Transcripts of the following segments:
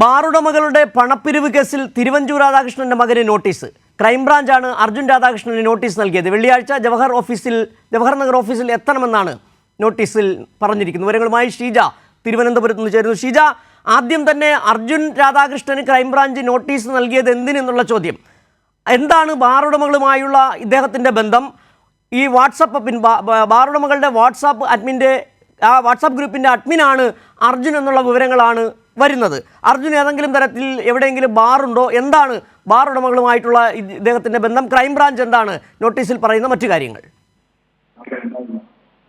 ബാറുടമകളുടെ പണപ്പിരിവ് കേസിൽ തിരുവഞ്ചൂർ രാധാകൃഷ്ണന്റെ മകന് നോട്ടീസ്. ക്രൈംബ്രാഞ്ചാണ് അർജുൻ രാധാകൃഷ്ണന് നോട്ടീസ് നൽകിയത്. വെള്ളിയാഴ്ച ജവഹർ നഗർ ഓഫീസിൽ എത്തണമെന്നാണ് നോട്ടീസിൽ പറഞ്ഞിരിക്കുന്നത്. വിവരങ്ങളുമായി ഷീജ തിരുവനന്തപുരത്ത് നിന്ന് ചേരുന്നു. ഷീജ, ആദ്യം തന്നെ അർജുൻ രാധാകൃഷ്ണന് ക്രൈംബ്രാഞ്ച് നോട്ടീസ് നൽകിയത് എന്തിനെന്നുള്ള ചോദ്യം. എന്താണ് ബാറുടമകളുമായുള്ള ഇദ്ദേഹത്തിൻ്റെ ബന്ധം? ഈ ബാറുടമകളുടെ വാട്സാപ്പ് ഗ്രൂപ്പിൻ്റെ അഡ്മിനാണ് അർജുൻ എന്നുള്ള വിവരങ്ങളാണ് വരുന്നത്. അർജുൻ ഏതെങ്കിലും തരത്തിൽ എവിടെയെങ്കിലും ബാറുണ്ടോ? എന്താണ് ബാർ ഉടമകളുമായിട്ടുള്ള ഇദ്ദേഹത്തിൻ്റെ ബന്ധം? ക്രൈംബ്രാഞ്ച് എന്താണ് നോട്ടീസിൽ പറയുന്ന മറ്റു കാര്യങ്ങൾ?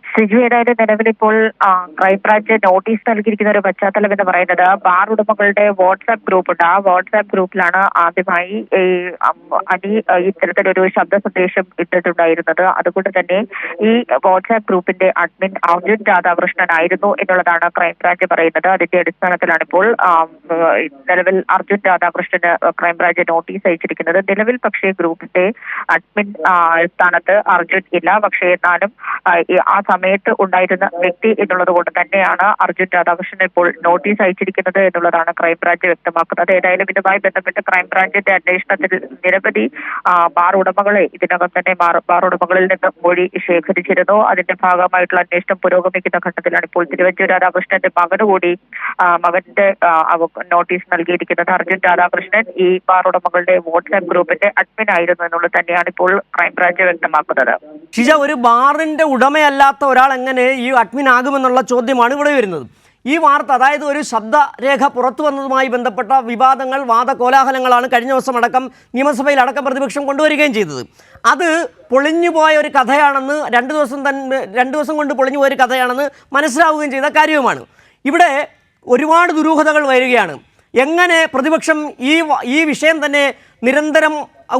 സിജു, ഏതായാലും നിലവിൽ ഇപ്പോൾ ക്രൈംബ്രാഞ്ച് നോട്ടീസ് നൽകിയിരിക്കുന്ന ഒരു പശ്ചാത്തലം എന്ന് പറയുന്നത് ബാർ ഉടമകളുടെ വാട്സാപ്പ് ഗ്രൂപ്പ് ഉണ്ട്. ആ വാട്സാപ്പ് ഗ്രൂപ്പിലാണ് ആദ്യമായി അനി ഇത്തരത്തിലൊരു ശബ്ദ സന്ദേശം ഇട്ടിട്ടുണ്ടായിരുന്നത്. അതുകൊണ്ട് തന്നെ ഈ വാട്സാപ്പ് ഗ്രൂപ്പിന്റെ അഡ്മിൻ അർജുൻ രാധാകൃഷ്ണൻ ആയിരുന്നു എന്നുള്ളതാണ് ക്രൈംബ്രാഞ്ച് പറയുന്നത്. അതിന്റെ അടിസ്ഥാനത്തിലാണ് ഇപ്പോൾ നിലവിൽ അർജുൻ രാധാകൃഷ്ണന് ക്രൈംബ്രാഞ്ച് നോട്ടീസ് അയച്ചിരിക്കുന്നത്. നിലവിൽ പക്ഷേ ഗ്രൂപ്പിന്റെ അഡ്മിൻ സ്ഥാനത്ത് അർജുൻ ഇല്ല. പക്ഷേ എന്നാലും ആ സമയത്ത് ഉണ്ടായിരുന്ന വ്യക്തി എന്നുള്ളത് കൊണ്ട് തന്നെയാണ് അർജുൻ രാധാകൃഷ്ണൻ ഇപ്പോൾ നോട്ടീസ് അയച്ചിരിക്കുന്നത് എന്നുള്ളതാണ് ക്രൈംബ്രാഞ്ച് വ്യക്തമാക്കുന്നത്. ഏതായാലും ഇതുമായി ബന്ധപ്പെട്ട് ക്രൈംബ്രാഞ്ചിന്റെ അന്വേഷണത്തിൽ നിരവധി ബാർ ഉടമകളെ ഇതിനകം തന്നെ ബാർ ഉടമകളിൽ നിന്ന് മൊഴി ശേഖരിച്ചിരുന്നു. അതിന്റെ ഭാഗമായിട്ടുള്ള അന്വേഷണം പുരോഗമിക്കുന്ന ഘട്ടത്തിലാണ് ഇപ്പോൾ തിരുവഞ്ചൂർ രാധാകൃഷ്ണന്റെ മകന്റെ നോട്ടീസ് നൽകിയിരിക്കുന്നത്. അർജുൻ രാധാകൃഷ്ണൻ ഈ ബാർ ഉടമകളുടെ വാട്സാപ്പ് ഗ്രൂപ്പിന്റെ അഡ്മിൻ ആയിരുന്നു എന്നുള്ളത് തന്നെയാണ് ഇപ്പോൾ ക്രൈംബ്രാഞ്ച് വ്യക്തമാക്കുന്നത്. ഷിജ, ഒരു ബാറിന്റെ ഉടമയല്ലാത്ത ഒരാൾ എങ്ങനെ ഈ അഡ്മിൻ ആകുമെന്നുള്ള ചോദ്യമാണ് ഇവിടെ വരുന്നത്. ഈ വാർത്ത, അതായത് ഒരു ശബ്ദരേഖ പുറത്തു വന്നതുമായി ബന്ധപ്പെട്ട വിവാദങ്ങൾ, വാദകോലാഹലങ്ങളാണ് കഴിഞ്ഞ ദിവസം അടക്കം നിയമസഭയിൽ അടക്കം പ്രതിപക്ഷം കൊണ്ടുവരികയും ചെയ്തത്. അത് പൊളിഞ്ഞുപോയ ഒരു കഥയാണെന്ന് രണ്ട് ദിവസം കൊണ്ട് പൊളിഞ്ഞുപോയൊരു കഥയാണെന്ന് മനസ്സിലാവുകയും ചെയ്ത കാര്യവുമാണ്. ഇവിടെ ഒരുപാട് ദുരൂഹതകൾ വരികയാണ്. എങ്ങനെ പ്രതിപക്ഷം ഈ വിഷയം തന്നെ നിരന്തരം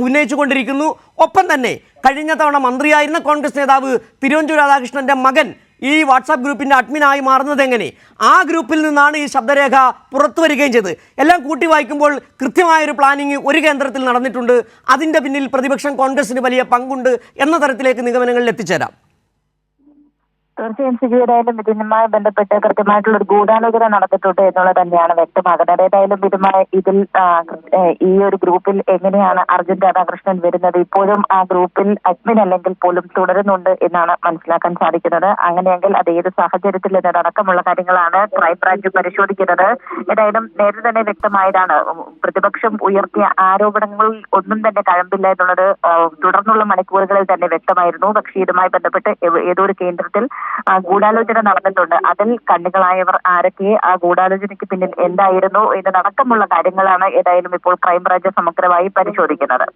ഉന്നയിച്ചു കൊണ്ടിരിക്കുന്നു. ഒപ്പം തന്നെ കഴിഞ്ഞ തവണ മന്ത്രിയായിരുന്ന കോൺഗ്രസ് നേതാവ് തിരുവഞ്ചൂർ രാധാകൃഷ്ണന്റെ മകൻ ഈ വാട്സാപ്പ് ഗ്രൂപ്പിൻ്റെ അഡ്മിനായി മാറുന്നത് എങ്ങനെ? ആ ഗ്രൂപ്പിൽ നിന്നാണ് ഈ ശബ്ദരേഖ പുറത്തു വരികയും ചെയ്തത്. എല്ലാം കൂട്ടി വായിക്കുമ്പോൾ കൃത്യമായൊരു പ്ലാനിങ് ഒരു കേന്ദ്രത്തിൽ നടന്നിട്ടുണ്ട്. അതിൻ്റെ പിന്നിൽ പ്രതിപക്ഷം കോൺഗ്രസിന് വലിയ പങ്കുണ്ട് എന്ന തരത്തിലേക്ക് നിഗമനങ്ങളിൽ എത്തിച്ചേരാം. തീർച്ചയായും സിജു, ഏതായാലും ഇതിനുമായി ബന്ധപ്പെട്ട് കൃത്യമായിട്ടുള്ള ഒരു ഗൂഢാലോചന നടന്നിട്ടുണ്ട് എന്നുള്ളത് തന്നെയാണ് വ്യക്തമാകുന്നത്. ഏതായാലും ഇതിൽ ഈ ഒരു ഗ്രൂപ്പിൽ എങ്ങനെയാണ് അർജുൻ രാധാകൃഷ്ണൻ വരുന്നത്? ഇപ്പോഴും ആ ഗ്രൂപ്പിൽ അഡ്മിൻ അല്ലെങ്കിൽ പോലും തുടരുന്നുണ്ട് എന്നാണ് മനസ്സിലാക്കാൻ സാധിക്കുന്നത്. അങ്ങനെയെങ്കിൽ അത് ഏത് സാഹചര്യത്തിൽ എന്നതടക്കമുള്ള കാര്യങ്ങളാണ് ക്രൈംബ്രാഞ്ച് പരിശോധിക്കുന്നത്. ഏതായാലും നേരത്തെ തന്നെ വ്യക്തമായതാണ്, പ്രതിപക്ഷം ഉയർത്തിയ ആരോപണങ്ങളിൽ ഒന്നും തന്നെ കഴമ്പില്ല എന്നുള്ളത് തുടർന്നുള്ള മണിക്കൂറുകളിൽ തന്നെ വ്യക്തമായിരുന്നു. പക്ഷേ ഇതുമായി ബന്ധപ്പെട്ട് ഏതോ ഒരു കേന്ദ്രത്തിൽ ഗൂഢാലോചന നടന്നിട്ടുണ്ട്. അതിൽ കണ്ണികളായവർ ആരൊക്കെ, ആ ഗൂഢാലോചനയ്ക്ക് പിന്നിൽ എന്തായിരുന്നു എന്നതടക്കമുള്ള കാര്യങ്ങളാണ് ഏതായാലും ഇപ്പോൾ ക്രൈംബ്രാഞ്ച് സമഗ്രമായി പരിശോധിക്കുന്നത്.